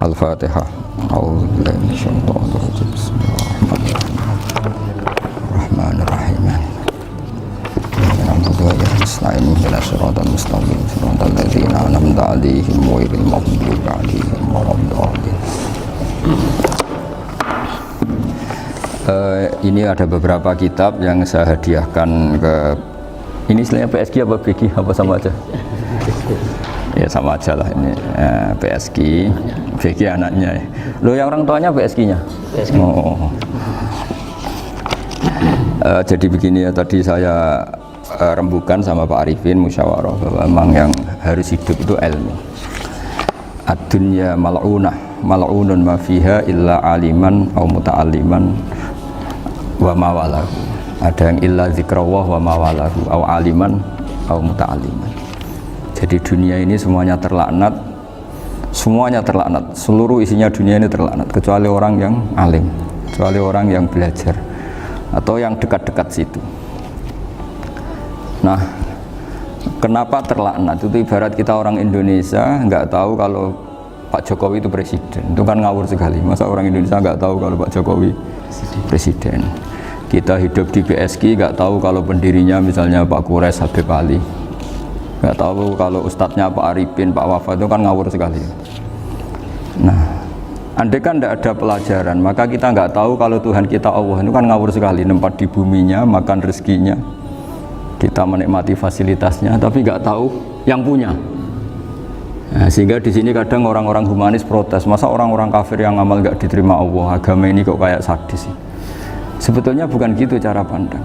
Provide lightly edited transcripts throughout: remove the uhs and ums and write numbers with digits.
Al-Fatihah. A'udzubillahi minasyaitonir rajim. Bismillahirrahmanirrahim. Nasta'inu ila siratal mustaqim siratal ladzina an'amta 'alaihim ghairil maghdubi 'alaihim waladdallin. Ini ada beberapa kitab yang saya hadiahkan ke ini istilahnya PSG apa BG apa sama aja? Ya sama aja lah ini PSG, BG anaknya. Lo yang orang tuanya PSG-nya? PSG. Oh. Jadi begini ya, tadi saya rembukan sama Pak Arifin musyawarah bahwa memang yang harus hidup itu ilmu. Ad-dunya mal'unah, mal'unun ma fiha illa aliman au muta'alliman wa mawalahu. Ada yang illa zikrawah wa mawalahu au aliman au muta'alliman. Jadi dunia ini semuanya terlaknat, seluruh isinya dunia ini terlaknat kecuali orang yang alim, kecuali orang yang belajar atau yang dekat-dekat situ. Nah, kenapa terlaknat? Itu ibarat kita orang Indonesia nggak tahu kalau Pak Jokowi itu presiden, itu kan ngawur sekali. Masa orang Indonesia nggak tahu kalau Pak Jokowi presiden? Kita hidup di PSG nggak tahu kalau pendirinya misalnya Pak Kures Habib Ali, nggak tahu kalau ustadznya Pak Arifin, Pak Wafa, itu kan ngawur sekali. Nah, andai kan tidak ada pelajaran, maka kita nggak tahu kalau Tuhan kita Allah itu kan ngawur sekali, nempat di buminya, makan rezekinya, kita menikmati fasilitasnya, tapi nggak tahu yang punya. Nah, sehingga di sini kadang orang-orang humanis protes, masa orang-orang kafir yang amal nggak diterima Allah, agama ini kok kayak sadis sih? Sebetulnya bukan gitu cara pandang.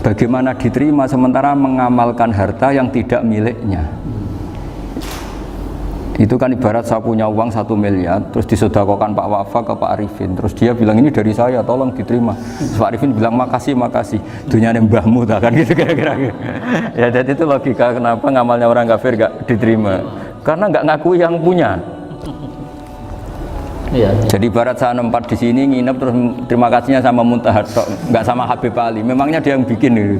Bagaimana diterima sementara mengamalkan harta yang tidak miliknya? Itu kan ibarat saya punya uang 1 miliar, terus disedekahkan Pak Wafa ke Pak Arifin, terus dia bilang ini dari saya, tolong diterima. Terus Pak Arifin bilang makasih, dunia mbahmu tak kan gitu kira-kira. Ya jadi itu logika kenapa ngamalnya orang kafir gak diterima, karena nggak ngaku yang punya. Ya. Jadi ibarat saya nempat di sini nginep terus terima kasihnya sama Muntahar, nggak sama Habib Ali. Memangnya dia yang bikin itu.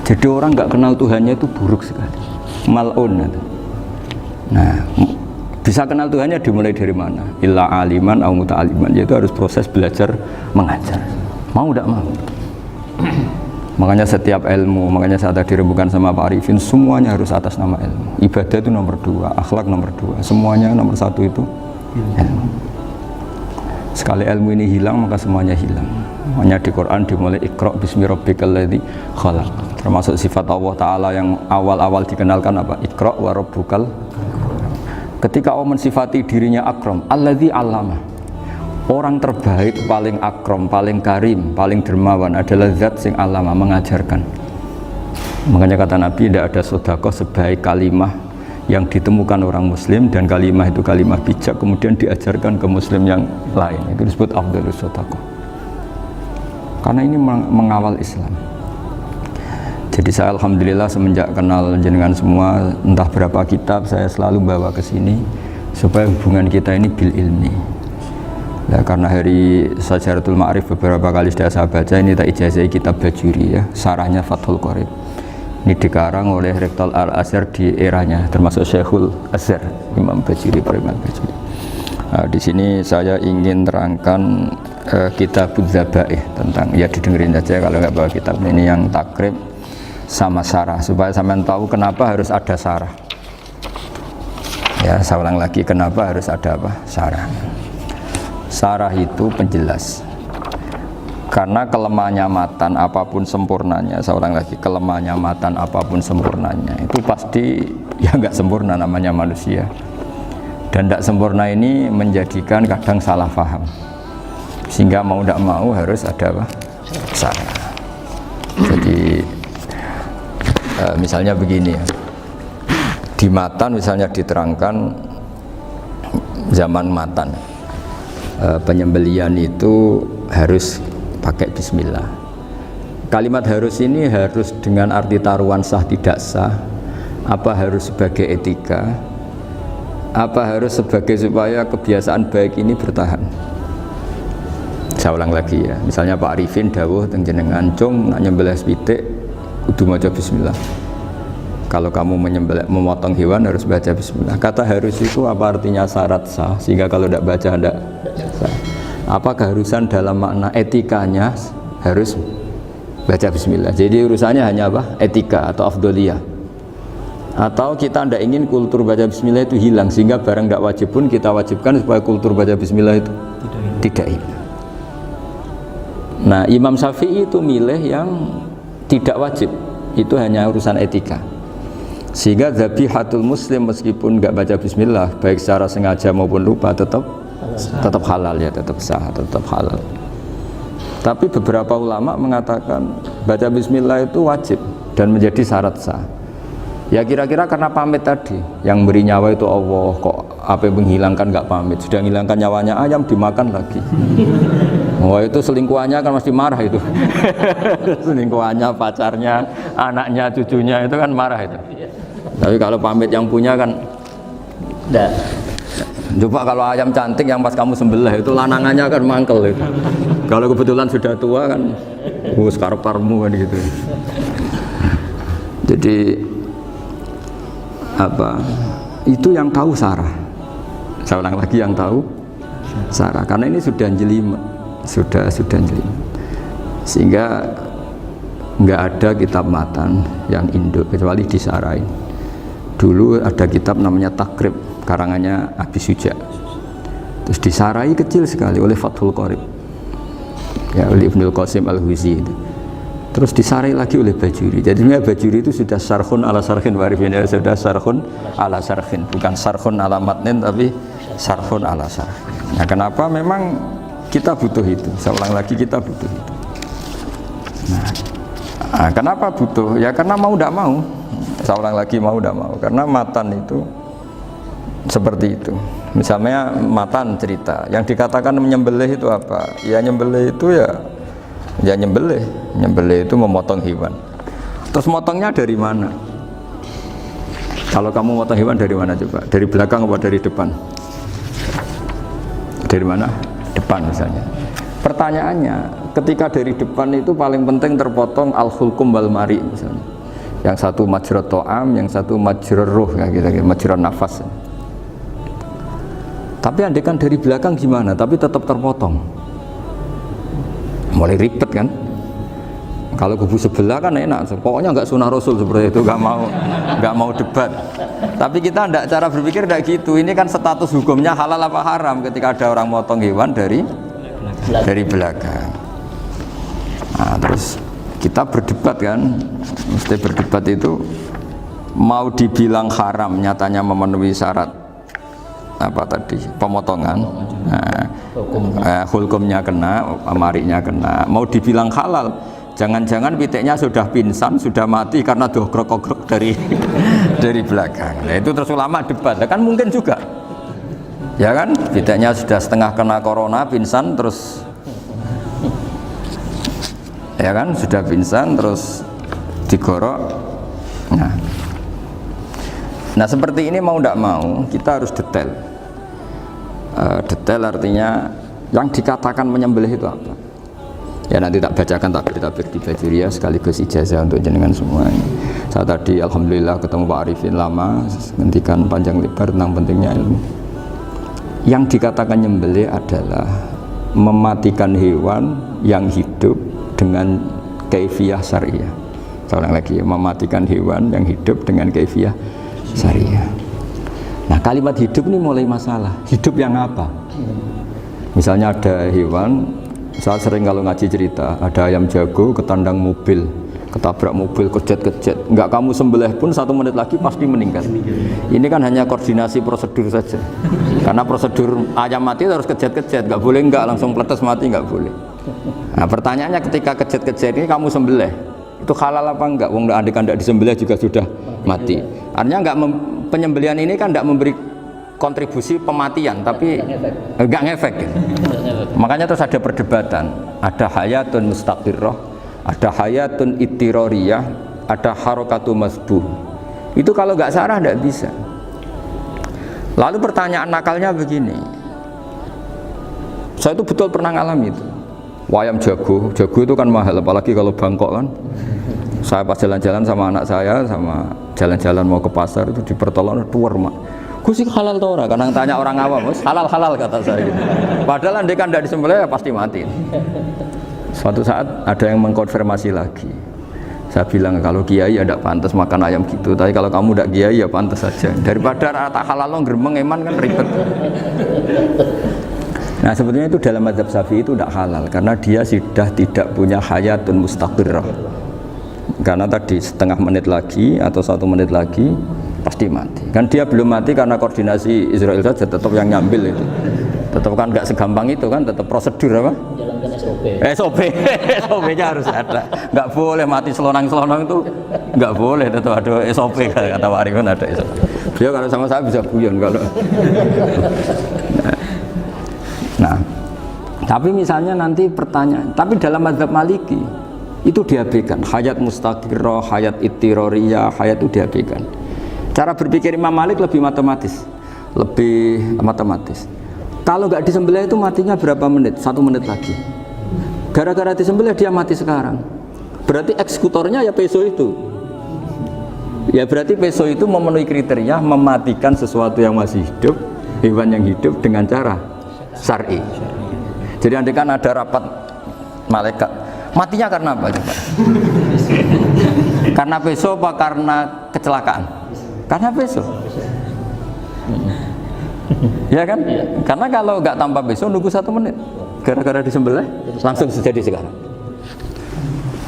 Jadi orang nggak kenal Tuhannya itu buruk sekali, mal'un. Nah, bisa kenal Tuhannya dimulai dari mana? Illa aliman au muta'aliman, yaitu harus proses belajar mengajar. Mau tidak mau. Makanya setiap ilmu, makanya saya tadi rembukan sama Pak Arifin, semuanya harus atas nama ilmu. Ibadah itu nomor 2, akhlak nomor 2, semuanya nomor 1 itu ilmu. Sekali ilmu ini hilang maka semuanya hilang. Makanya di Quran dimulai Iqra bismi rabbikal ladzi khalaq. Termasuk sifat Allah Ta'ala yang awal-awal dikenalkan apa? Iqra wa rabbukal. Ketika Allah mensifati dirinya akram, alladzi 'allama. Orang terbaik, paling akram, paling karim, paling dermawan adalah zat sing 'allama, mengajarkan. Makanya kata Nabi, tidak ada sedekah sebaik kalimah yang ditemukan orang muslim, dan kalimah itu kalimah bijak kemudian diajarkan ke muslim yang lain, itu disebut afdhalus sedekah. Karena ini mengawal Islam. Jadi saya alhamdulillah semenjak kenal jenengan semua, entah berapa kitab saya selalu bawa ke sini supaya hubungan kita ini bil ilmi. Nah, karena hari Sajaratul Ma'arif beberapa kali sudah saya baca, ini tak ijazahi kitab Bajuri ya, sarahnya Fathul Qorib. Ini dikarang oleh Rektor Al-Azhar di eranya, termasuk Syekhul Azhar, Imam Bajuri, Imam Bajuri. Nah, di sini saya ingin terangkan Kitabuz Zabaih, tentang, ya didengerin saja kalau nggak bawa kitab ini, yang takrib sama sarah, supaya sampean tahu kenapa harus ada sarah. Ya, saya ulang lagi, kenapa harus ada apa? Sarah. Sarah itu penjelas. Karena kelemahannya matan apapun sempurnanya, saya ulang lagi, kelemahannya matan apapun sempurnanya itu pasti ya nggak sempurna, namanya manusia. Dan tidak sempurna ini menjadikan kadang salah paham, sehingga mau tidak mau harus ada apa? Sarah. Jadi misalnya begini ya, di matan misalnya diterangkan zaman matan penyembelian itu harus pakai bismillah. Kalimat harus ini harus dengan arti taruhan sah tidak sah, apa harus sebagai etika, apa harus sebagai supaya kebiasaan baik ini bertahan. Saya ulang lagi ya, misalnya Pak Arifin dawuh teng jenengan cung nak nyembelih pitik kudu maca bismillah. Kalau kamu memotong hewan harus baca bismillah. Kata harus itu apa artinya syarat sah? Sehingga kalau tidak baca tidak sah. Apa keharusan dalam makna etikanya harus baca bismillah. Jadi urusannya hanya apa? Etika atau afdoliyah. Atau kita tidak ingin kultur baca bismillah itu hilang, sehingga barang tidak wajib pun kita wajibkan supaya kultur baca bismillah itu tidak hilang. Nah, Imam Syafi'i itu milih yang tidak wajib, itu hanya urusan etika. Sehingga dhabihatul muslim meskipun nggak baca bismillah, baik secara sengaja maupun lupa tetap halal ya, tetap sah, tetap halal. Tapi beberapa ulama mengatakan baca bismillah itu wajib dan menjadi syarat sah. Ya kira-kira karena pamit tadi, yang beri nyawa itu Allah, kok apa yang menghilangkan nggak pamit, sudah menghilangkan nyawanya ayam dimakan lagi. Wah itu selingkuhannya kan mesti marah itu. Selingkuhannya, pacarnya, anaknya, cucunya itu kan marah itu. Tapi kalau pamit yang punya kan enggak. Coba kalau ayam cantik yang pas kamu sembelih itu lanangannya kan mangkel itu. Kalau kebetulan sudah tua kan karep-karepmu kan gitu. Jadi apa? Itu yang tahu Sarah. Saya ulang lagi, yang tahu Sarah, karena ini sudah jelimet. Sudah jelimet. Sehingga enggak ada kitab matan yang Indo kecuali di Sarah ini. Dulu ada kitab namanya Takrib, karangannya Abi Suja. Terus disarai kecil sekali oleh Fathul Qorib, ya, oleh Ibnul Qasim Al-Huzi. Terus disarai lagi oleh Bajuri. Jadi sebenarnya Bajuri itu sudah sarhun ala sarhin warifin, sudah sarhun ala sarhin, bukan sarhun ala matnin tapi sarhun ala sarhin. Nah, kenapa memang kita butuh itu? Saya ulang lagi, kita butuh itu. Nah, kenapa butuh? Ya karena mau tidak mau. Saya ulang lagi, mau tidak mau, karena matan itu seperti itu. Misalnya matan cerita yang dikatakan menyembelih itu apa? Ya nyembelih itu ya nyembelih itu memotong hewan. Terus motongnya dari mana? Kalau kamu motong hewan dari mana coba? Dari belakang atau dari depan? Dari mana? Depan misalnya. Pertanyaannya, ketika dari depan itu paling penting terpotong al-hulkum wal mari misalnya. Yang satu majrur to'am, yang satu majrur ruh, ya, gitu, majrur nafas. Tapi andaikan dari belakang gimana? Tapi tetap terpotong. Mulai ribet kan? Kalau kubu sebelah kan enak, pokoknya nggak sunnah Rasul seperti itu, nggak mau debat. Tapi kita tidak, cara berpikir tidak gitu. Ini kan status hukumnya halal apa haram ketika ada orang motong hewan dari belakang. Nah, terus kita berdebat kan, mesti berdebat itu mau dibilang haram, nyatanya memenuhi syarat apa tadi, pemotongan. Hukumnya kena, amarinya kena. Mau dibilang halal, jangan-jangan pitiknya sudah pingsan, sudah mati karena dogrok-ogrok dari belakang. Nah, itu terus ulama debat, kan mungkin juga, ya kan, pitiknya sudah setengah kena corona, pingsan terus, ya kan, sudah pingsan terus digorok. Nah seperti ini mau tidak mau kita harus detail. Detail artinya yang dikatakan menyembelih itu apa? Ya nanti tak bacakan tabir-tabir di Bajuriyah sekaligus ijazah untuk jenengan semua. Saya tadi alhamdulillah ketemu Pak Arifin lama, ngendikan panjang lebar tentang pentingnya ilmu. Yang dikatakan menyembelih adalah mematikan hewan yang hidup dengan kaifiyah syariah. Saya ulang lagi, mematikan hewan yang hidup dengan kaifiyah syariah. Nah kalimat hidup ini mulai masalah. Hidup yang apa? Misalnya ada hewan, saya sering kalau ngaji cerita, ada ayam jago ketandang mobil, ketabrak mobil, kejet-kejet, enggak kamu sembelih pun 1 menit lagi pasti meninggal. Ini kan hanya koordinasi prosedur saja. Karena prosedur ayam mati harus kejet-kejet, enggak boleh enggak langsung pletes mati, enggak boleh. Nah pertanyaannya, ketika kejet-kejet ini kamu sembelih, itu halal apa enggak? Wong andaikan enggak disembelih juga sudah mati. Artinya enggak, penyembelihan ini kan enggak memberi kontribusi pematian, tapi enggak ngefek. Makanya terus ada perdebatan, ada hayatun mustaqirrah, ada hayatun ittiroriyah, ada harokatu masbuh. Itu kalau enggak sarah enggak bisa. Lalu pertanyaan nakalnya begini, saya itu betul pernah ngalami itu. Ayam jago itu kan mahal, apalagi kalau Bangkok kan Saya pas jalan-jalan sama anak saya, sama jalan-jalan mau ke pasar itu di pertolongan tuar mak. Gus iki halal ta ora? Kadang tanya orang awam, "Mas, halal-halal," kata saya gitu. Padahal andai kan tidak disembelih ya pasti mati. Suatu saat ada yang mengkonfirmasi lagi. Saya bilang kalau kiai ya tidak pantas makan ayam gitu, tapi kalau kamu tidak kiai ya pantas saja. Daripada rata halal lo geremeng eman kan ribet. Nah sebetulnya itu dalam mazhab Syafi'i itu tidak halal karena dia sudah tidak punya hayatun mustaqirrah. Karena tadi setengah menit lagi atau 1 menit lagi pasti mati. Kan dia belum mati karena koordinasi Israel saja tetap yang nyambil itu. Tetap kan nggak segampang itu kan, tetap prosedur apa? Jalankan SOP. SOP-nya harus ada. Nggak boleh mati selonang-selonang itu, nggak boleh. Tetap ada SOP kata Pak Arifin ada SOP. Beliau kalau sama saya bisa guyon kalau. Nah, tapi misalnya nanti pertanyaan, tapi dalam mazhab Maliki itu diabaikan. Hayat mustaqirrah, hayat ittiroriyah, hayat itu diabaikan. Cara berpikir Imam Malik lebih matematis. Kalau nggak disembelih itu matinya berapa menit? 1 menit lagi. Gara-gara disembelih dia mati sekarang. Berarti eksekutornya ya peso itu. Ya berarti peso itu memenuhi kriteria mematikan sesuatu yang masih hidup, hewan yang hidup dengan cara syar'i. Jadi andai kan ada rapat malaikat, matinya karena apa coba? Karena peso apa karena kecelakaan? Karena peso. Ya kan? Karena kalau nggak tanpa peso nunggu 1 menit, gara-gara disembelih langsung terjadi sekarang.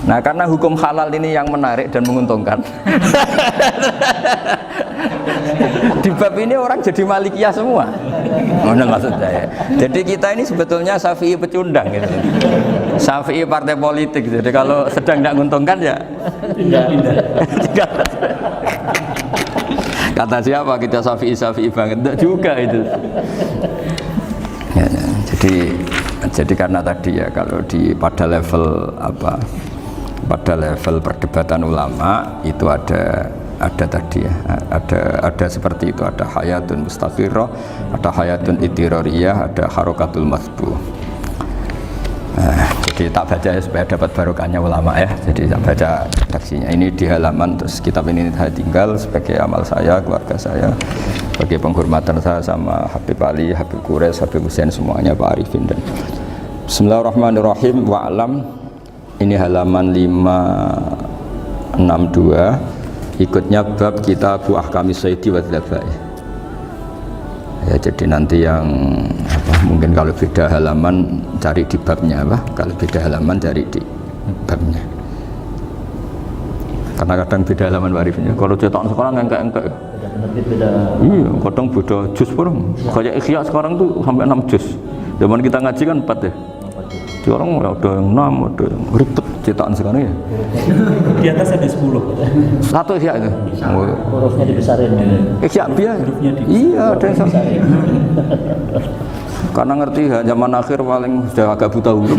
Nah karena hukum halal ini yang menarik dan menguntungkan. Di bab ini orang jadi Malikiyah semua. Benar maksud saya. Jadi kita ini sebetulnya Syafi'i pecundang gitu. Syafi'i partai politik. Jadi kalau sedang tidak menguntungkan ya pindah. Kata siapa kita Syafi'i banget? Tidak juga itu. Ya, jadi karena tadi ya kalau pada level apa? Pada level perdebatan ulama itu ada tadi ya, ada seperti itu, ada hayatun mustaqirrah, ada hayatun ittiroriyah, ada harokatul masbuh. Jadi tak baca ya supaya dapat barokahnya ulama ya. Jadi tak baca redaksinya. Ini di halaman, terus kitab ini saya tinggal sebagai amal saya, keluarga saya, sebagai penghormatan saya sama Habib Ali, Habib Qures, Habib Hussein semuanya, Pak Arifin dan Bismillahirrahmanirrahim. Wa'lam. Ini halaman 562, ikutnya bab Kitabu Ahkamis Sayyidi wa Dzabai. Ya, jadi nanti yang mungkin kalau beda halaman cari di babnya kalau beda halaman cari di babnya. Karena kadang beda halaman warifnya. Kalau cetakan sekarang enggak. Beda. Iya, kadang beda juz pun. Kayak Ikhya sekarang tuh sampai 6 juz. Zaman kita ngaji kan 4 ya. Di orang ada yang 6, ada yang ribet cetakan sekarang ya. Di atas ada 10. Satu Ikhya itu. Hurufnya dibesarin. Ikhya biar. Iya, ada yang sama. Karena ngerti zaman akhir paling sudah agak buta huruf.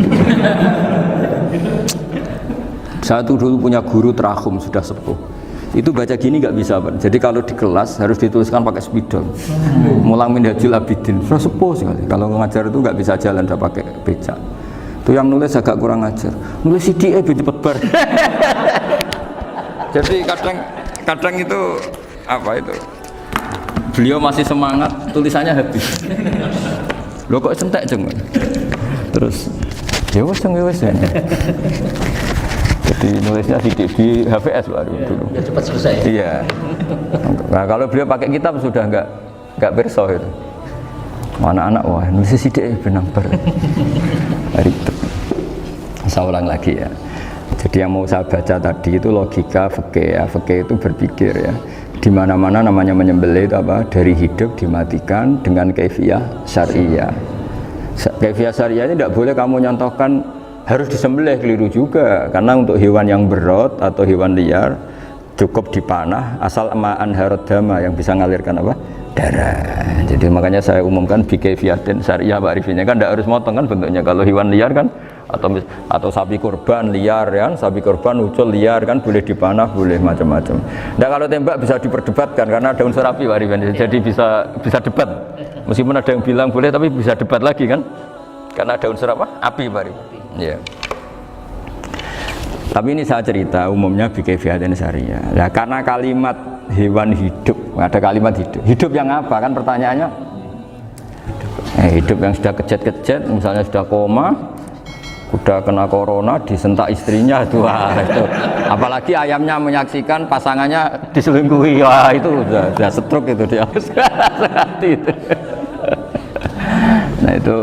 Saya tuh dulu punya guru terakhum sudah sepuh. Itu baca gini nggak bisa Pak. Jadi kalau di kelas harus dituliskan pakai spidol. Mulang Minhajul Abidin. Sudah sepuh sekali. Kalau ngajar itu nggak bisa jalan, udah pakai becak. Itu yang nulis agak kurang ajar. Nulis CDE cepet bar. Jadi kadang itu apa itu? Beliau masih semangat, tulisannya habis. Loh kok sentek jeng? Terus ya wes ya. Jadi nulisnya di HVS baru dulu. Ya cepat selesai. Iya. Nah kalau beliau pakai kitab sudah enggak perso itu. Anak-anak wah nulis sidik benang bar. Ribet. Saya ulang lagi ya. Jadi yang mau saya baca tadi itu logika fikih ya. Fikih itu berpikir ya. Di mana-mana namanya menyembelih itu apa? Dari hidup dimatikan dengan kaifiyah syariah. Kaifiyah syariah ini tidak boleh kamu nyontohkan harus disembelih, keliru juga. Karena untuk hewan yang berat atau hewan liar cukup dipanah asal ma'an harad dama yang bisa mengalirkan apa? Darah. Jadi makanya saya umumkan bikaifiyah dan syariah Pak Arifinnya kan tidak harus motong kan bentuknya. Kalau hewan liar kan atau sapi kurban liar kan, sapi kurban ucul liar kan boleh dipanah, boleh macam-macam. Nah kalau tembak bisa diperdebatkan karena ada unsur api Pak Arifin. Jadi bisa debat. Meskipun ada yang bilang boleh tapi bisa debat lagi kan? Karena ada unsur apa? Api Pak Arifin. Ya. Tapi ini saya cerita umumnya bikaifiatin syariah. Nah, karena kalimat hewan hidup, ada kalimat hidup. Hidup yang apa kan pertanyaannya? Hidup yang sudah kejet-kejet, misalnya sudah koma, udah kena corona, disentak istrinya itu. Apalagi ayamnya menyaksikan pasangannya diselingkuhi, wah itu udah stroke itu dia. Itu. Nah itu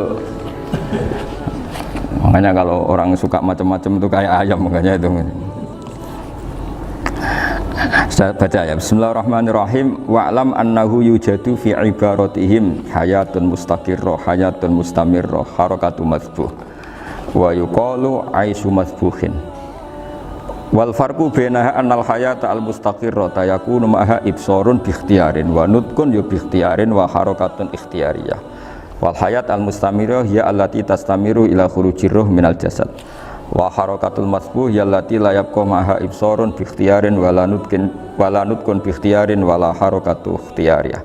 makanya kalau orang suka macam-macam itu kayak ayam makanya itu. Saya baca ya. Bismillahirrahmanirrahim. Wa'lam annahu yujadu fi ibaratihim hayatun mustaqirrah, hayatun mustamirrah, harakatu madhbuh. Wa yuqalu aisyu madhbuhin. Wal farqu bainaha annal hayata al mustaqirrah yakunu ma'ha ibsarun bi ikhtiyarin wa nutqun bi ikhtiyarin wa harakatun ikhtiyariyah. Wal hayat al mustamirah ya allati tastamiru ila khurujir ruh minal jasad. Wa harakatul masbuh ya allati la yabqa maha ibsarun bi ikhtiyarin wala nutqun bi ikhtiyarin wala harakatu ikhtiyariyah.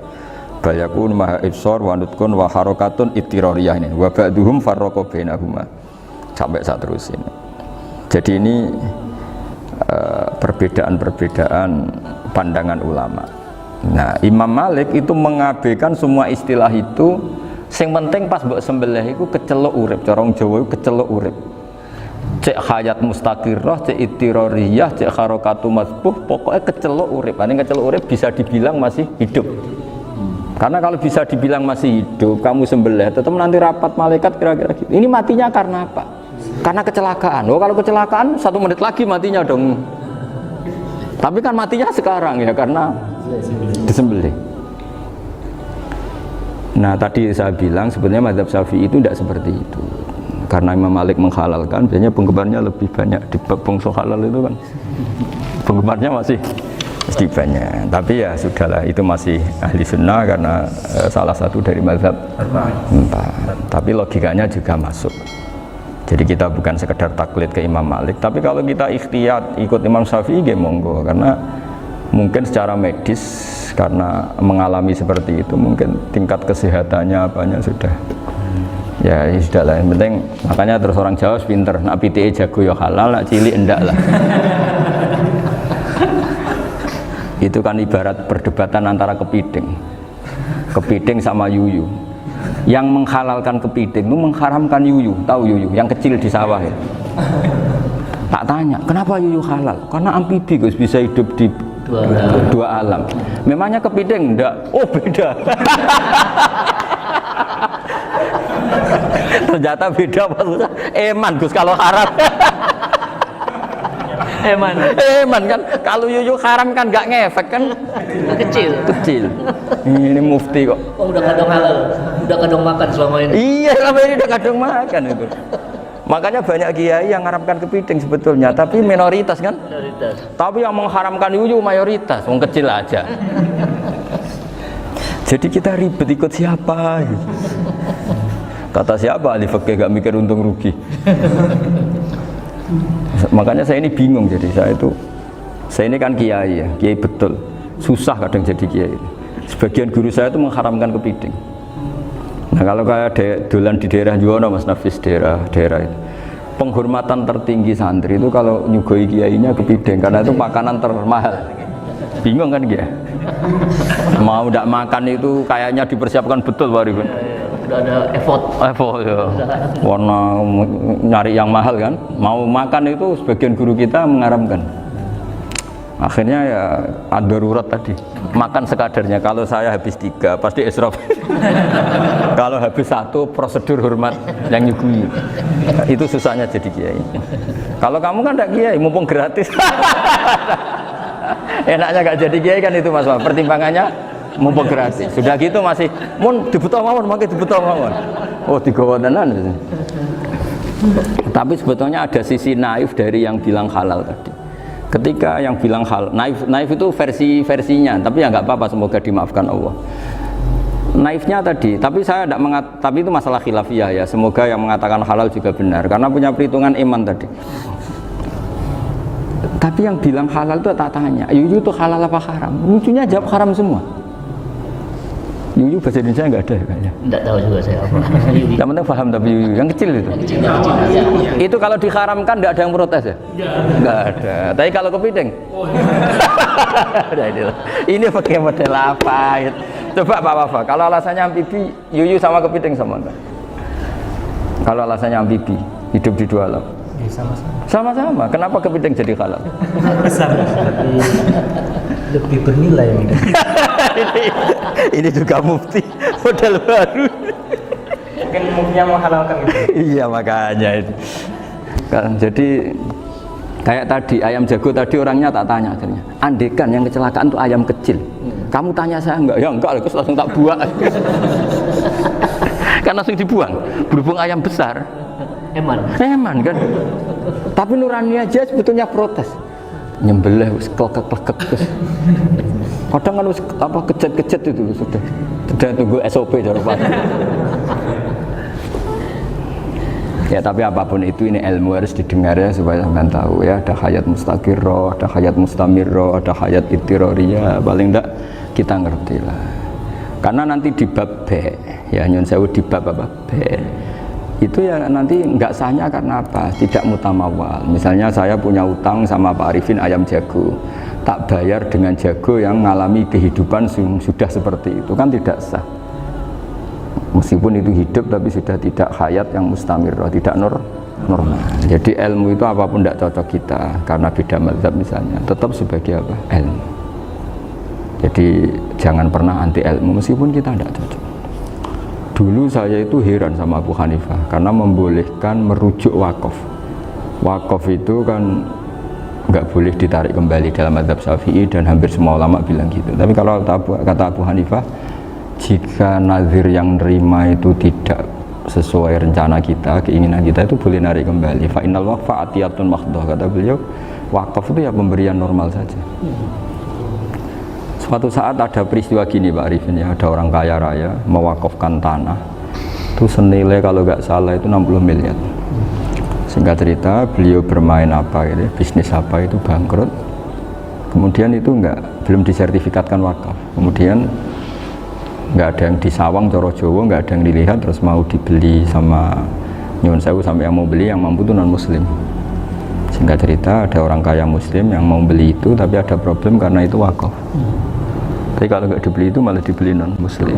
Bal yakun maha ibsar wa nutqun wa harakatun ittirariyah ini. Wa ba'duhum farraqa bainahuma. Sampai saat terus ini. Jadi ini perbedaan-perbedaan pandangan ulama. Nah, Imam Malik itu mengabaikan semua istilah itu. Sing penting pas mbok sembelih iku kecelok urip, cara wong Jawa iku kecelok urip. Cek hayat mustaqirrah, cek ittirariyah, cek harakatu masbuh, pokoknya kecelok urip. Ini kecelok urip bisa dibilang masih hidup. Karena kalau bisa dibilang masih hidup, kamu sembelih, tetap nanti rapat malaikat kira-kira gitu. Ini matinya karena apa? Karena kecelakaan. Oh, kalau kecelakaan 1 menit lagi matinya dong. Tapi kan matinya sekarang ya karena disembelih. Nah tadi saya bilang sebenarnya mazhab Syafi'i itu tidak seperti itu. Karena Imam Malik menghalalkan, biasanya penggemarnya lebih banyak di bab bangsa halal itu kan. Penggemarnya masih banyak. Tapi ya sudahlah, itu masih ahli sunnah karena salah satu dari mazhab 4. Tapi logikanya juga masuk. Jadi kita bukan sekedar taklid ke Imam Malik, tapi kalau kita ikhtiyat ikut Imam Syafi'i ya monggo, karena mungkin secara medis karena mengalami seperti itu mungkin tingkat kesehatannya apanya sudah ya sudah lah, yang penting makanya terus orang Jawa pinter, nak PTE jago ya halal, nak cilik enggak lah. Itu kan ibarat perdebatan antara kepiting sama yuyu. Yang menghalalkan kepiting itu mengharamkan yuyu, tahu yuyu yang kecil di sawah ya. Tak tanya kenapa yuyu halal, karena amfibi Gus, bisa hidup di dua alam. Memangnya kepiting enggak? Oh beda. Ternyata beda maksudnya. Eman Gus kalau haram. Eman kan kalau yuyu haram kan enggak ngefek kan, kecil. Ini mufti kok. Oh udah kadang halal, udah kadang makan selama ini. Iya selama ini udah kadang makan itu. Makanya banyak kiai yang mengharamkan kepiting sebetulnya, tapi minoritas kan? Minoritas. Tapi yang mengharamkan yuyu mayoritas, wong kecil aja. Jadi kita ribet ikut siapa? Kata siapa ahli fikih gak mikir untung rugi. Makanya saya ini bingung, jadi saya ini kan kiai ya, kiai betul. Susah kadang jadi kiai. Sebagian guru saya itu mengharamkan kepiting. Nah kalau kayak dolan di daerah Juwono Mas Nafis, daerah itu penghormatan tertinggi santri itu kalau nyugoi kiainya kepiting, karena itu makanan termahal. Bingung kan dia? Mau tidak makan itu kayaknya dipersiapkan betul Pak Ribun. Udah ada effort ya. Warna nyari yang mahal kan. Mau makan itu sebagian guru kita mengharamkan. Akhirnya ya ada darurat tadi, makan sekadarnya. Kalau saya habis 3 pasti israf. Kalau habis 1 prosedur hormat yang nyugui. Itu susahnya jadi kiai. Kalau kamu kan tidak kiai, mumpung gratis. Enaknya gak jadi kiai kan itu Mas. Pertimbangannya mumpung gratis. Sudah gitu masih mun dibutuh mawon, makai dibutuh mawon. Oh digawa tenan. Tapi sebetulnya ada sisi naif dari yang bilang halal tadi. Ketika yang bilang hal naif itu versinya, tapi ya nggak apa-apa, semoga dimaafkan Allah. Naifnya tadi, tapi saya tidak tapi itu masalah khilafiyah ya. Semoga yang mengatakan halal juga benar, karena punya perhitungan iman tadi. Tapi yang bilang halal itu tak tanya, yuyu itu halal apa haram? Lucunya jawab haram semua. Yuyu bahasa Indonesia nggak ada ya kayaknya. Enggak tahu juga saya apa. Yang penting paham tapi yuyu yang kecil itu. Itu kalau diharamkan nggak ada yang protes ya? Nggak ada. Tapi kalau kepiting? Nah, ini pakai model apa? Coba Pak Wafa, kalau alasannya amfibi, yuyu sama kepiting sama enggak? Kalau alasannya amfibi, hidup di dua alam. Sama-sama. Sama-sama. Kenapa kepiting jadi halal? Sama. Lebih bernilai ini. Ini juga mufti model baru. Mungkin muftinya menghalalkan itu. Iya makanya itu. Kan jadi kayak tadi ayam jago tadi orangnya tak tanya akhirnya. Andekan yang kecelakaan itu ayam kecil. Kamu tanya saya enggak? Ya enggak, terus langsung tak buang. Kan langsung dibuang. Berhubung ayam besar. Eman kan. Tapi nurani aja sebetulnya protes. Nyembelih wis klekek-klekek terus. Kadang kan wis apa kejet-kejet itu sudah tunggu SOP cara Pak. Ya tapi apapun itu ini ilmu harus didengar ya supaya sampean tahu ya ada hayat mustaqirrah, ada hayat mustamirrah, ada hayat ittirariyah, paling enggak kita ngerti lah. Karena nanti di bab B ya nyun sewu di bab apa B itu ya nanti nggak sahnya karena apa? Tidak mutamawal. Misalnya saya punya utang sama Pak Arifin ayam jago, tak bayar dengan jago yang mengalami kehidupan sudah seperti itu kan tidak sah. Meskipun itu hidup tapi sudah tidak hayat yang mustamirrah, tidak normal. Jadi ilmu itu apapun tidak cocok kita karena beda mazhab misalnya, tetap sebagai apa? Ilmu. Jadi jangan pernah anti ilmu meskipun kita tidak cocok. Dulu saya itu heran sama Abu Hanifah karena membolehkan merujuk wakaf. Wakaf itu kan nggak boleh ditarik kembali dalam mazhab Syafi'i dan hampir semua ulama bilang gitu. Tapi kalau kata Abu Hanifah, jika nazir yang nerima itu tidak sesuai rencana kita, keinginan kita itu boleh narik kembali. Fa innal waqfa atiyatun makhdah, kata beliau. Wakaf itu ya pemberian normal saja. Suatu saat ada peristiwa gini Pak Arifin ya, ada orang kaya raya mewakafkan tanah itu senilai kalau nggak salah itu 60 miliar. Singkat cerita beliau bermain apa gitu, bisnis apa itu bangkrut. Kemudian itu belum disertifikatkan wakaf. Kemudian nggak ada yang disawang coro Jawa, nggak ada yang dilihat, terus mau dibeli sama nyuwun sewu sampai yang mau beli yang mampu itu non muslim. Singkat cerita ada orang kaya muslim yang mau beli itu tapi ada problem karena itu wakaf. Tapi kalau nggak dibeli itu malah dibeli non muslim.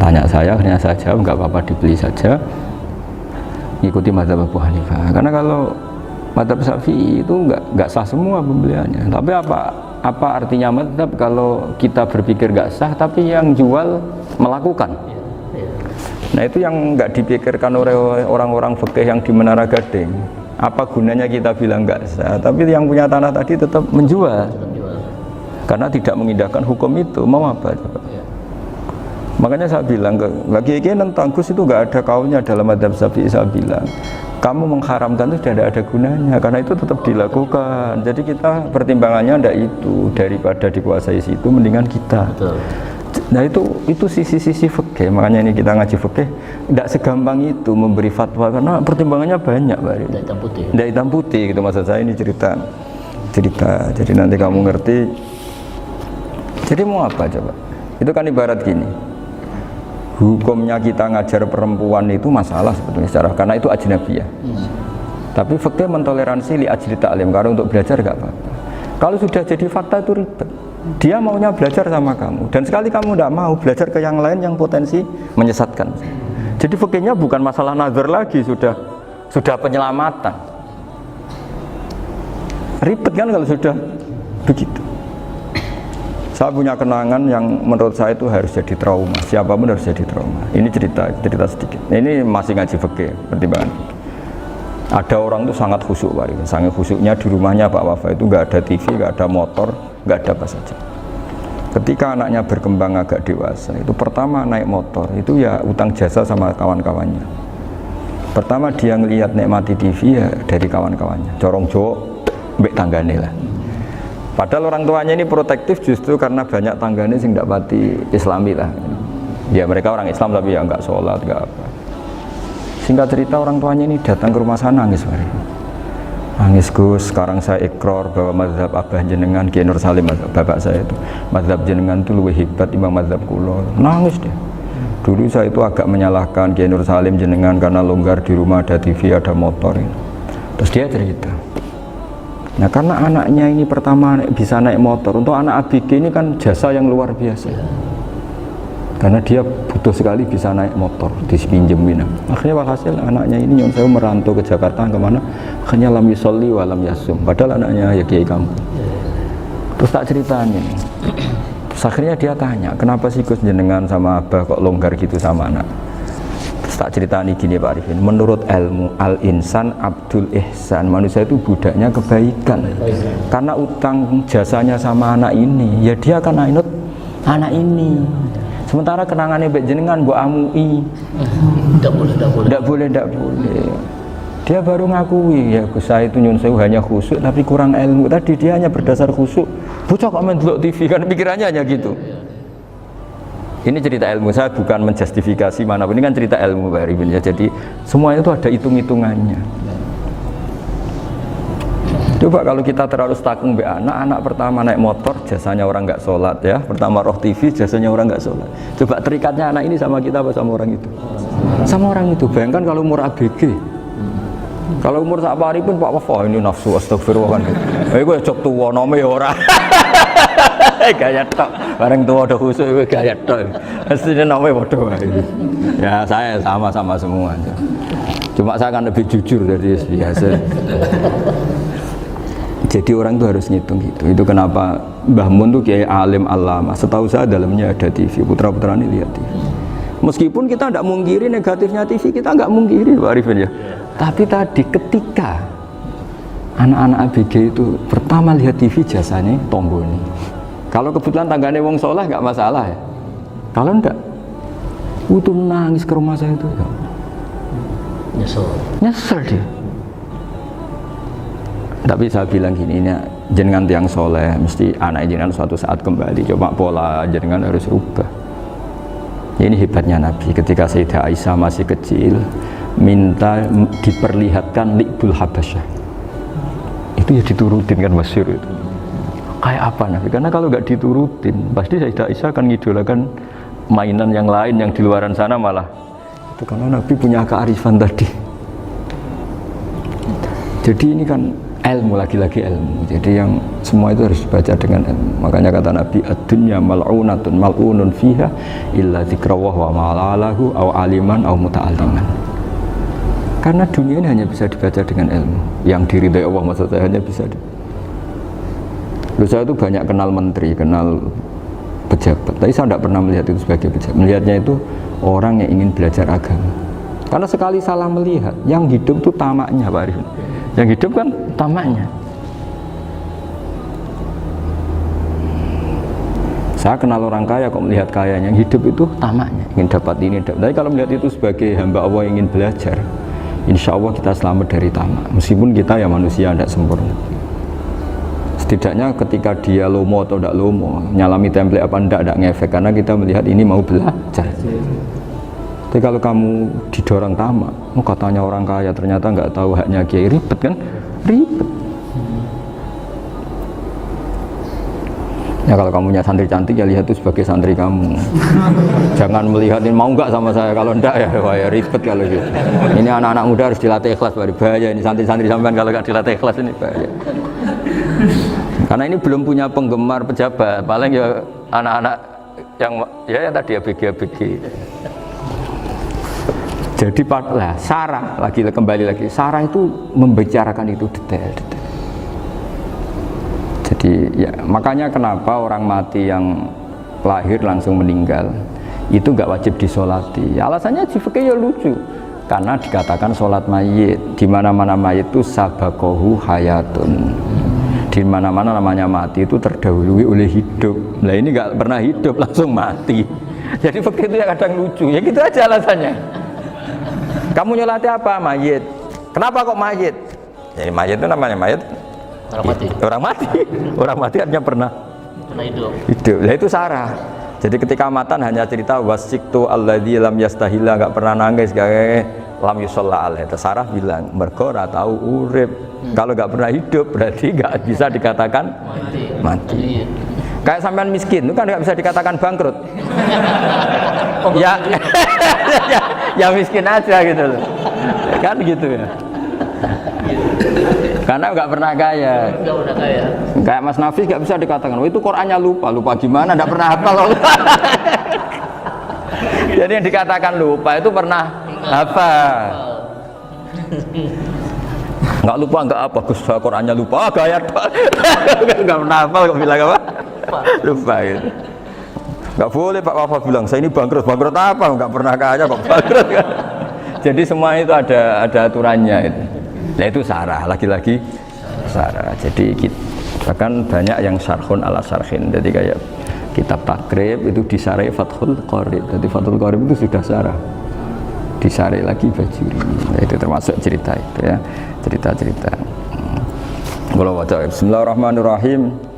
Tanya saya, akhirnya saya jawab nggak apa-apa dibeli saja. Ikuti mazhab Abu Hanifah. Karena kalau mazhab Syafi'i itu nggak sah semua pembeliannya. Tapi apa artinya mazhab kalau kita berpikir nggak sah tapi yang jual melakukan? Nah itu yang nggak dipikirkan oleh orang-orang fikih yang di Menara Gading. Apa gunanya kita bilang nggak sah? Tapi yang punya tanah tadi tetap menjual. Karena tidak mengindahkan hukum itu, mau apa coba? Makanya saya bilang bagi tentang Gus itu nggak ada kaulnya dalam mazhab Syafi'i. Saya bilang kamu mengharamkan itu tidak ada gunanya karena itu tetap dilakukan. Jadi kita pertimbangannya ndak itu, daripada dikuasai situ mendingan kita. Betul. Nah itu sisi-sisi fikih. Makanya ini kita ngaji fikih ndak segampang itu memberi fatwa karena pertimbangannya banyak Pak. Ndak hitam putih. Ndak hitam putih gitu maksud saya, ini cerita. Jadi nanti kamu ngerti. Jadi mau apa coba? Itu kan ibarat gini. Hukumnya kita ngajar perempuan itu masalah sebetulnya secara karena itu ajnabiyah. Tapi fikih mentoleransi li ajli ta'lim karena untuk belajar enggak apa-apa. Kalau sudah jadi fakta itu ribet. Dia maunya belajar sama kamu dan sekali kamu enggak mau belajar ke yang lain yang potensi menyesatkan. Jadi fikihnya bukan masalah nazar lagi, sudah penyelamatan. Ribet kan kalau sudah begitu. Saya punya kenangan yang menurut saya itu harus jadi trauma. Siapapun harus jadi trauma. Ini cerita sedikit. Ini masih ngaji fikih, pertimbangan. Ada orang itu sangat khusyuk Pak. Sangat khusyuknya di rumahnya Pak Wafa itu nggak ada TV, nggak ada motor, nggak ada apa saja. Ketika anaknya berkembang agak dewasa, itu pertama naik motor, itu ya utang jasa sama kawan-kawannya. Pertama dia ngelihat nikmati TV ya dari kawan-kawannya. Corong Jawa, mbek tanggane lah. Padahal orang tuanya ini protektif justru karena banyak tangganya sing ndak pati Islami lah. Ya mereka orang Islam tapi ya nggak sholat, nggak apa. Singkat cerita orang tuanya ini datang ke rumah sana nangis Pak. Nangis Gus, sekarang saya ikrar bahwa mazhab abah jenengan Kiai Nur Salim, bapak saya itu, mazhab jenengan itu lebih hebat timbang mazhab kula. Nangis dia. Dulu saya itu agak menyalahkan Kiai Nur Salim jenengan karena longgar di rumah ada TV, ada motor. Terus dia cerita. Nah karena anaknya ini pertama bisa naik motor, untuk anak ABG ini kan jasa yang luar biasa. Karena dia butuh sekali bisa naik motor, dipinjemin. Akhirnya walhasil anaknya ini yang saya merantau ke Jakarta kemana, akhirnya lam yusolli wa lam yasum. Padahal anaknya ya kiai kampung. Terus tak ceritain. Terus akhirnya dia tanya, kenapa sih Gus jenengan sama abah kok longgar gitu sama anak? Terus tak ceritain gini Pak Arifin, menurut ilmu al-insan abdul ihsan, manusia itu budaknya kebaikan. Karena utang jasanya sama anak ini, ya dia akan ainut anak ini. Sementara kenangannya baik jenengan bu amui, tidak boleh. Dia baru ngakui ya Gus saya itu nyun sewu hanya khusyuk tapi kurang ilmu. Tadi dia hanya berdasar khusyuk. Bocah kok main delok TV kan pikirannya hanya gitu. Ini cerita ilmu, saya bukan menjustifikasi manapun, ini kan cerita ilmu Pak Arifin ya. Jadi semuanya itu ada hitung-hitungannya. Coba kalau kita terlalu stakung be anak pertama naik motor jasanya orang nggak sholat ya, pertama roh TV jasanya orang nggak sholat. Coba terikatnya anak ini sama kita apa sama orang itu? Sama orang itu. Bayangkan kalau umur ABG, kalau umur sak pari pun Pak Wafa ini nafsu astagfirullah kan. Gue cok tua nome ora. Gaya tok, bareng tua udah khusus gaya tok. Aslinya nome bodoh. Ya saya sama semua. Cuma saya kan lebih jujur dari biasa. Jadi orang itu harus ngitung gitu. Itu kenapa Mbah Mun tuh kiai alim alama. Setahu saya dalamnya ada TV. Putra-putra ini lihat TV. Meskipun kita tidak mungkiri negatifnya TV, kita nggak mungkiri Pak Arifin ya. Tapi tadi ketika anak-anak ABG itu pertama lihat TV jasanya tombol ini. Kalau kebetulan tangganya wong soleh nggak masalah ya. Kalau enggak, itu nangis ke rumah saya itu. Ya. Nyesel dia. Tapi saya bilang gini, ini jenengan tiang soleh, mesti anak jenengan suatu saat kembali. Coba pola jenengan harus rubah. Ini hebatnya Nabi. Ketika Sayyidah Aisyah masih kecil, minta diperlihatkan Li'bul Habasyah. Itu ya diturutin kan masyhur itu. Kayak apa Nabi? Karena kalau nggak diturutin, pasti Sayyidah Aisyah akan ngidolakan mainan yang lain yang di luaran sana malah. Itu karena Nabi punya kearifan tadi. Jadi ini kan ilmu, lagi-lagi ilmu. Jadi yang semua itu harus dibaca dengan ilmu. Makanya kata Nabi, ad-dunya mal'unatun mal'unun fiha illa dzikrawah wa ma'alahu aw aliman aw muta'alliman. Karena dunia ini hanya bisa dibaca dengan ilmu. Yang diridai Allah maksud saya hanya bisa. Lalu saya itu banyak kenal menteri, kenal pejabat. Tapi saya tidak pernah melihat itu sebagai pejabat. Melihatnya itu orang yang ingin belajar agama. Karena sekali salah melihat, yang hidup itu tamaknya Pak Arifin. Yang hidup kan tamaknya. Saya kenal orang kaya kok melihat kayanya, yang hidup itu tamaknya, ingin dapat ini, dapat. Tapi kalau melihat itu sebagai hamba Allah yang ingin belajar, insya Allah kita selamat dari tamak. Meskipun kita ya manusia tidak sempurna. Setidaknya ketika dia lomo atau tidak lomo, nyalami template apa tidak ngefek, karena kita melihat ini mau belajar. Tapi kalau kamu didorong tamak, katanya orang kaya ternyata nggak tahu haknya kiai, ribet kan? Ribet. Ya kalau kamu punya santri cantik ya lihat itu sebagai santri kamu. Jangan melihat ini mau nggak sama saya, kalau enggak ya wah ya ribet kalau gitu. Ini anak-anak muda harus dilatih ikhlas, bahaya ini santri-santri sampean kalau nggak dilatih ikhlas ini bahaya. Karena ini belum punya penggemar pejabat, paling ya anak-anak yang ya tadi ABG. Jadi lah Sarah kembali lagi Sarah itu membicarakan itu detail. Jadi ya makanya kenapa orang mati yang lahir langsung meninggal itu nggak wajib disolati. Alasannya fikih ya lucu. Karena dikatakan sholat mayit, di mana-mana mayit itu sabakohu hayatun. Di mana-mana namanya mati itu terdahului oleh hidup. Nah ini nggak pernah hidup langsung mati. Jadi fikih itu ya kadang lucu. Ya gitu aja alasannya. Kamu nyolati apa? Mayit. Kenapa kok mayit? Jadi mayit itu namanya mayit. Orang mati. Orang mati. Orang mati artinya pernah hidup. Nah itu Sarah. Jadi ketika matan hanya cerita wasiktu alladzi lam yastahila, nggak pernah nangis, kayak lam yusalla alaih. Sarah bilang mergo ora tau urip. Kalau nggak pernah hidup berarti nggak bisa dikatakan mati. Iya. Kayak sampean miskin itu kan nggak bisa dikatakan bangkrut. Ya, ya miskin aja gitu loh. Kan gitu ya. Karena nggak pernah kaya. Enggak udah kaya. Kayak Mas Nafis nggak bisa dikatakan, oh itu Qurannya lupa gimana? Nggak pernah hafal loh. Jadi yang dikatakan lupa itu pernah hafal. Nggak lupa nggak apa, Gus Qurannya lupa, gaya nggak pernah hafal kok bilang apa? Lupa gitu. Nggak boleh Pak Wafa bilang saya ini bangkrut apa? Nggak pernah kaya kok bangkrut. Jadi semua itu ada aturannya itu. Nah itu sarah, lagi-lagi sarah. Jadi bahkan banyak yang syarhun ala syarhin. Jadi kayak kitab takrib itu disarai Fathul Qorib. Jadi Fathul Qorib itu sudah sarah. Disarai lagi Bajuri. Nah, itu termasuk cerita itu ya. Cerita-cerita. Kalau baca Bismillahirrahmanirrahim.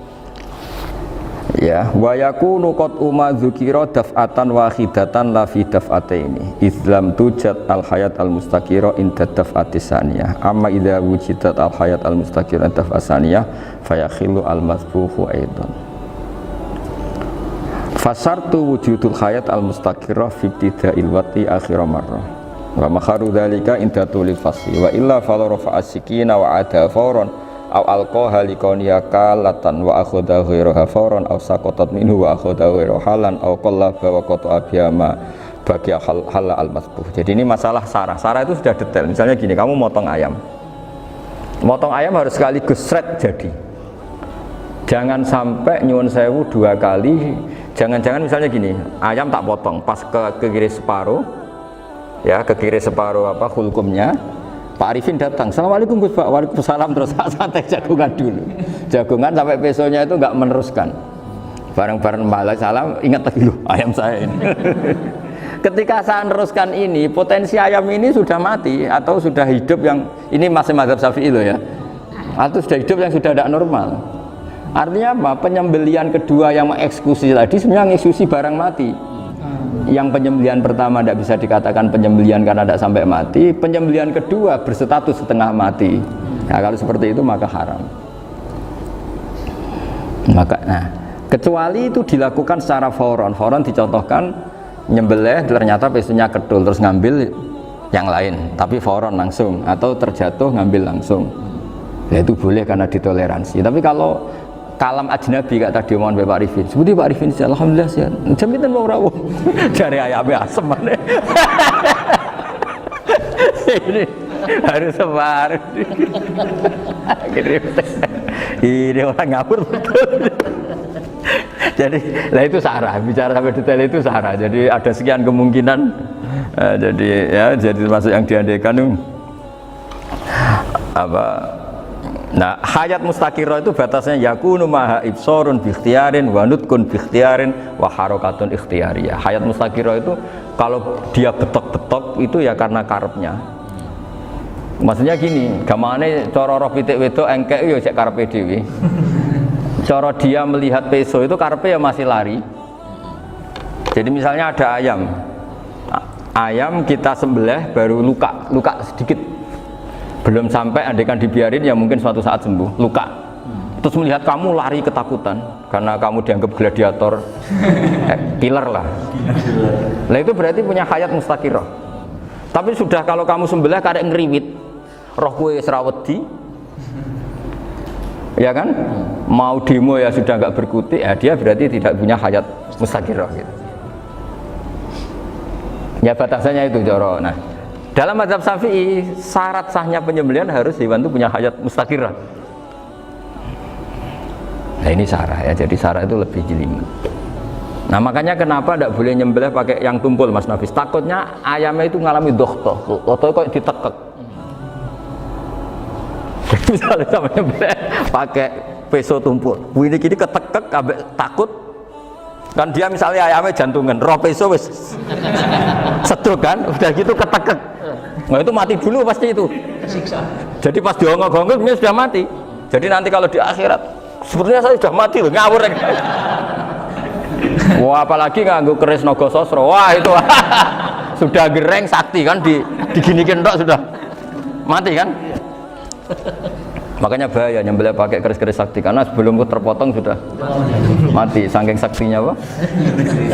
Ya, wa yakunu qad dzukira daf'atan wahidatan la fi daf'ataini. Islam tujad al hayat al mustaqira inda daf'ati saniyah. Amma idza wujidat al hayat al mustaqira inda daf'ati saniyah fayakhilu al mazbuhu aidan. Fasartu wujudul hayat al mustaqira fi ibtida'il wati akhir marrah. Wa makharu dzalika inda tulil fasli wa illa fala rafa'a sikina wa ada fawran aw alqaha liqaniya kalatan wa akhadha ghairuha fawran aw saqatat minhu wa akhadha ghairu halan aw qallaba wa qata'a biyama bagi hal al masbuh. Jadi ini masalah sarah. Sarah itu sudah detail. Misalnya gini, kamu motong ayam. Motong ayam harus sekaligus shred jadi. Jangan sampai nyuwun sewu dua kali. Jangan-jangan misalnya gini, ayam tak potong pas ke kiri separuh. Ya, ke kiri separuh apa hulkumnya. Pak Arifin datang, Assalamualaikum Gus Pak, waalaikumsalam, terus santai jagungan dulu. Jagungan sampai besoknya itu nggak meneruskan. Bareng-bareng balik salam, ingat lagi loh ayam saya ini. Ketika saya meneruskan ini, potensi ayam ini sudah mati atau sudah hidup yang ini masih mazhab Syafi'i loh ya. Atau sudah hidup yang sudah tidak normal. Artinya apa? Penyembelian kedua yang mengeksekusi tadi sebenarnya mengeksekusi barang mati. Yang penyembelian pertama tidak bisa dikatakan penyembelian karena tidak sampai mati. Penyembelian kedua berstatus setengah mati. Nah, kalau seperti itu maka haram. Nah, kecuali itu dilakukan secara fauron. Fauron dicontohkan nyembelih ternyata pesunya kedul terus ngambil yang lain, tapi fauron langsung atau terjatuh ngambil langsung. Ya itu boleh karena ditoleransi. Tapi kalau kalam ajnabi kata tadi mohon Pak Arifin. Seperti Pak Arifin alhamdulillah sehat. Jaminan mau rawuh. Cari ayamnya asem mana. Ini harus sebar. Ini orang ngawur betul. Jadi, lah itu sarah. Bicara sampai detail itu sarah. Jadi ada sekian kemungkinan. Jadi ya, jadi termasuk yang diandaikan apa? Nah, hayat mustaqirah itu batasnya yakunu maha ibsorun bi ikhtiarin wa nutkun bi ikhtiarin wa harakatun ikhtiyariyah. Hayat mustaqirah itu kalau dia betok-betok itu ya karena karepnya. Maksudnya gini, gamane cara roh pitik wedok engkek ya cek karepe dhewe. Cara dia melihat peso itu karepe ya masih lari. Jadi misalnya ada ayam. Ayam kita sembelih baru luka sedikit. Belum sampai andaikan dibiarin ya mungkin suatu saat sembuh, luka. Terus melihat kamu lari ketakutan karena kamu dianggap gladiator, killer lah. Nah itu berarti punya hayat mustaqirah. Tapi sudah kalau kamu sembelih karek ngeriwit, roh kue serawedi, ya kan? Mau demo ya sudah nggak berkutik, ya dia berarti tidak punya hayat mustaqirah gitu. Ya batasannya itu Joro. Nah, dalam mazhab Syafi'i syarat sahnya penyembelihan harus hewan itu punya hayat mustaqirah. Nah ini sarah ya, jadi sarah itu lebih jelimet. Nah makanya kenapa tidak boleh nyembelih pakai yang tumpul Mas Nafis? Takutnya ayamnya itu ngalami dohtoh, dohtoh kok ditekek. Misalnya sama nyembelih pakai peso tumpul, ini kini ketekek, takut. Kan dia misalnya ayamnya jantungan, roh peso wis seduk kan, udah gitu ketekek. Nah itu mati dulu pasti itu. Siksa. Jadi pas diongok-ongok dia sudah mati. Jadi nanti kalau di akhirat, sepertinya saya sudah mati loh, ngawur. Wah apalagi nganggo keris naga sosro, wah itu sudah gereng sakti kan diginikin tok sudah mati kan. Makanya bahaya nyembelih pakai keris-keris sakti karena sebelum terpotong sudah mati saking saktinya apa?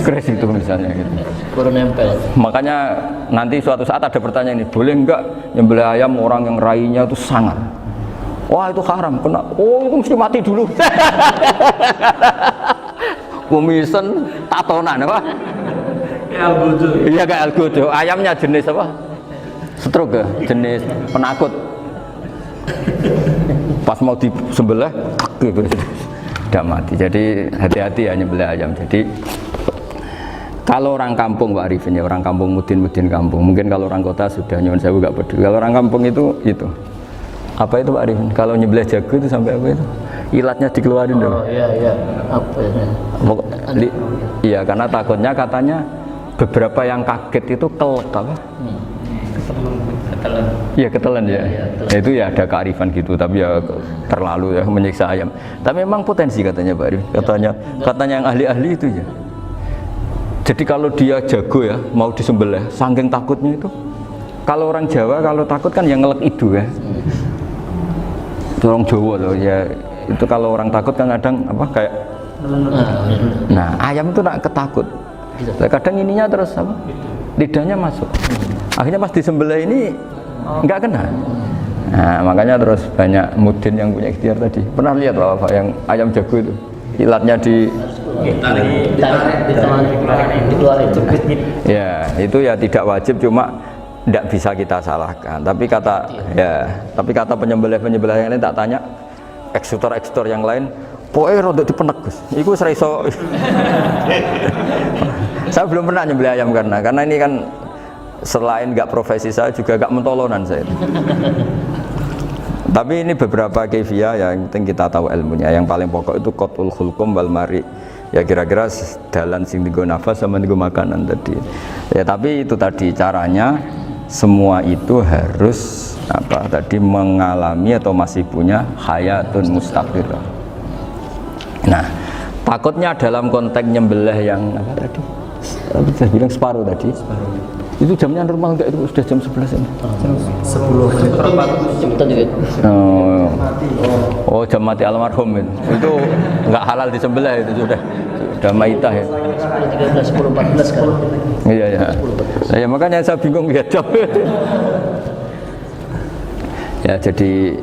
Keris itu misalnya gitu. Baru nempel. Makanya nanti suatu saat ada pertanyaan ini, boleh enggak nyembelih ayam orang yang rainya itu sangar? Wah itu haram, kena. Oh itu mesti mati dulu. Kumisen tatonan apa? Ya bodoh. Iya kayak algojo. Ayamnya jenis apa? Stroke ya? Jenis penakut. Pas mau disembelih gitu tidak mati. Jadi hati-hati ya nyembelih ayam. Jadi kalau orang kampung Pak Arifin ya, orang kampung mudin kampung. Mungkin kalau orang kota sudah nyuwun sewu gak peduli. Kalau orang kampung itu apa itu Pak Arifin? Kalau nyembelih jago itu sampai apa itu? Ilatnya dikeluarin dong. Oh iya. Apa ya? Iya karena takutnya katanya beberapa yang kaget itu kelek apa? Ketelan. Iya ketelan ya. Itu ya ada kearifan gitu, tapi ya terlalu ya menyiksa ayam. Tapi memang potensi katanya Pak Arif. Katanya yang ahli-ahli itu ya. Jadi kalau dia jago ya mau disembelih, saking takutnya itu. Kalau orang Jawa kalau takut kan yang ngelek idu ya. Itu orang Jawa loh ya. Itu kalau orang takut kan kadang apa kayak. Nah ayam itu nak ketakut. Kadang ininya terus apa? Lidahnya masuk. Akhirnya pas disembelih ini nggak kena. Nah, makanya terus banyak mudin yang punya ikhtiar tadi. Pernah lihat Pak yang ayam jago itu ilatnya ditarik, dikeluarin. Ya, itu ya tidak wajib cuma tidak bisa kita salahkan. Tapi kata penyembelih yang lain tak tanya eksekutor yang lain, pokoknya rodok dipenek Gus. Iku seraiso. Saya belum pernah nyembelih ayam karena ini kan selain nggak profesi saya juga nggak mentolonan saya. Tapi ini beberapa kefiah yang penting kita tahu ilmunya. Yang paling pokok itu qatul khulqum wal mari. Ya kira-kira dalan sing digo nafas sama digo makanan tadi. Ya tapi itu tadi caranya semua itu harus mengalami atau masih punya hayatun mustaqirah. Nah, takutnya dalam konteks nyembelih yang apa tadi? Saya bilang separuh tadi. Itu jamnya normal enggak itu sudah jam 11 ini? 10 Cepetan juga. Oh jam mati almarhum itu enggak halal disembelih itu sudah maitah ya. 10, 13, 10, 14 kan. Iya. Ya makanya saya bingung lihat jam. Ya jadi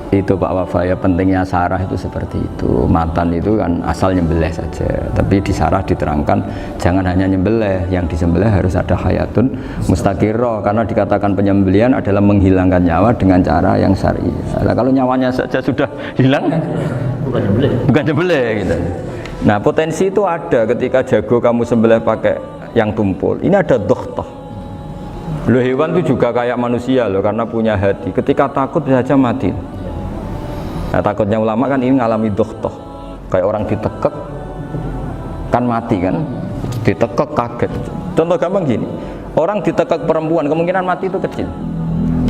itu Pak Wafa ya pentingnya sarah itu seperti itu. Matan itu kan asal nyembelih saja, tapi di sarah diterangkan jangan hanya nyembelih, yang disembelih harus ada hayatun mustaqirah karena dikatakan penyembelihan adalah menghilangkan nyawa dengan cara yang syar'i. Nah, kalau nyawanya saja sudah hilang bukan nyembelih gitu. Nah potensi itu ada ketika jago kamu sembelih pakai yang tumpul, ini ada dokhtoh. Loh hewan itu juga kayak manusia loh karena punya hati, ketika takut saja mati. Nah takutnya ulama kan ini ngalami dokhtoh, kayak orang ditekek kan mati kan, ditekek kaget. Contoh gampang gini, orang ditekek perempuan kemungkinan mati itu kecil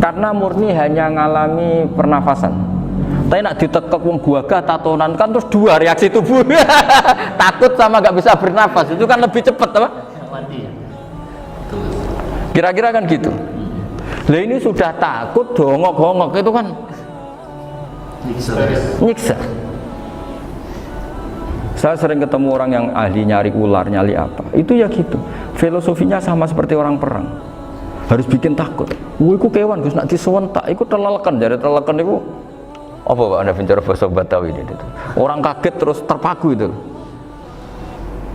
karena murni hanya ngalami pernafasan. Tapi nak ditekek wong guagah tatonan kan terus dua reaksi tubuh takut sama nggak bisa bernafas, itu kan lebih cepat apa? Mati. Kira-kira kan gitu. Lah ini sudah takut dongok-dongok itu kan nyiksa. Saya sering ketemu orang yang ahli nyari ular, nyari apa. Itu ya gitu. Filosofinya sama seperti orang perang. Harus bikin takut. Iku kewan Gus nak disewentak, iku telelekan, jare telelekan iku apa Pak Anda bicara bahasa Batawi itu. Orang kaget terus terpaku itu.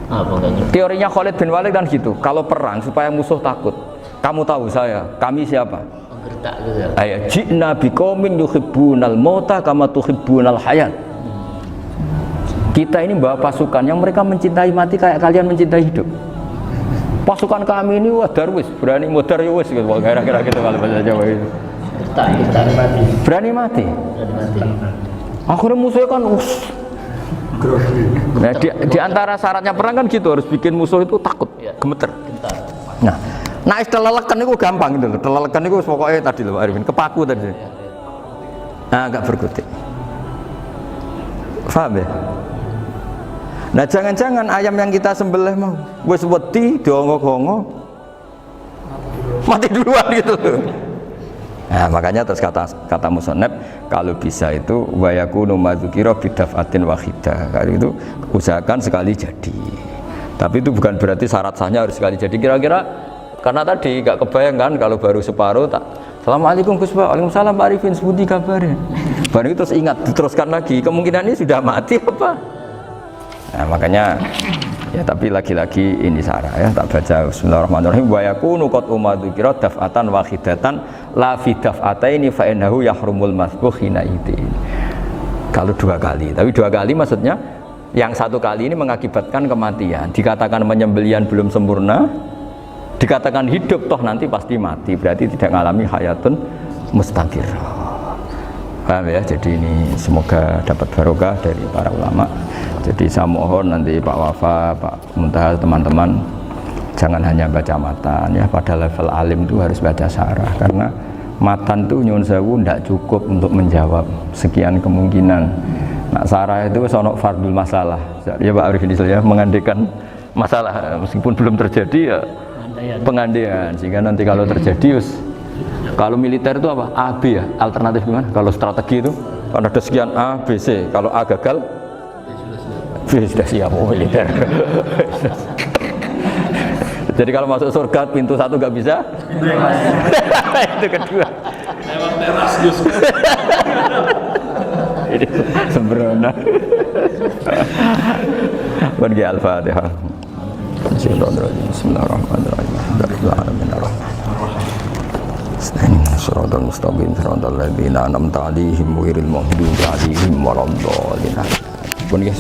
Apa enggak? Teorinya Khalid bin Walid kan gitu. Kalau perang supaya musuh takut. Kamu tahu kami siapa? Gertak gitu ya. Ayat ji'na biqaumin yuhibbunal mauta kama tuhibbunal hayat. Kita ini bawa pasukan yang mereka mencintai mati kayak kalian mencintai hidup. Pasukan kami ini wah darwis, berani modar ya wis gitu. Kira-kira gitu kalau bahasa Jawa itu. Gertak mati. Berani mati. Akhirnya musuhnya kan Nah, di antara syaratnya perang kan gitu, harus bikin musuh itu takut, gemeter. Nah, telelekan itu gampang gitu loh. Telelekan itu pokoknya tadi loh Pak Arifin, kepaku tadi. Nah, agak berkutik. Paham ya? Nah, jangan-jangan ayam yang kita sembelih mau wis wedi diongok-ongok mati duluan gitu. Nah, makanya terus kata musannaf kalau bisa itu wa yakunu madzukira bidafatin wahidah. Kalau itu usahakan sekali jadi. Tapi itu bukan berarti syarat sahnya harus sekali jadi. Kira-kira karena tadi gak kebayang kan kalau baru separuh tak Assalamualaikum Gus Pak, waalaikumsalam Pak Arifin, sebuti kabarnya. Baru itu terus ingat, diteruskan lagi. Kemungkinan ini sudah mati apa? Nah, makanya ya tapi lagi-lagi ini sarah ya, tak baca Bismillahirrahmanirrahim wa yakunu qad umadukira daf'atan wahidatan la fi daf'ataini fa innahu yahrumul masbuh hina idin. Kalau dua kali, tapi dua kali maksudnya yang satu kali ini mengakibatkan kematian. Dikatakan penyembelian belum sempurna, dikatakan hidup toh nanti pasti mati, berarti tidak mengalami hayatun mustaqir. Paham ya? Jadi ini semoga dapat barokah dari para ulama. Jadi saya mohon nanti Pak Wafa, Pak Muntaha, teman-teman jangan hanya baca matan ya, pada level alim itu harus baca syarah, karena matan itu nyuwun sewu tidak cukup untuk menjawab sekian kemungkinan. Nah, syarah itu sono fardul masalah ya Pak Arifin ya, mengandaikan masalah meskipun belum terjadi ya pengandaian, sehingga nanti kalau terjadi kalau militer itu apa? A, B ya, alternatif gimana? Kalau strategi itu kan ada sekian A, B, C, kalau A gagal B sudah siap militer. Jadi kalau masuk surga pintu satu nggak bisa itu kedua lewat teras Gus. Ini sembrono. Bagi Al-Fatihah. Bismillahirrahmanirrahim. Shiratal mustaqim shiratal ladzina an'amta 'alaihim ghairil maghdubi 'alaihim waladdallin. Pun ya,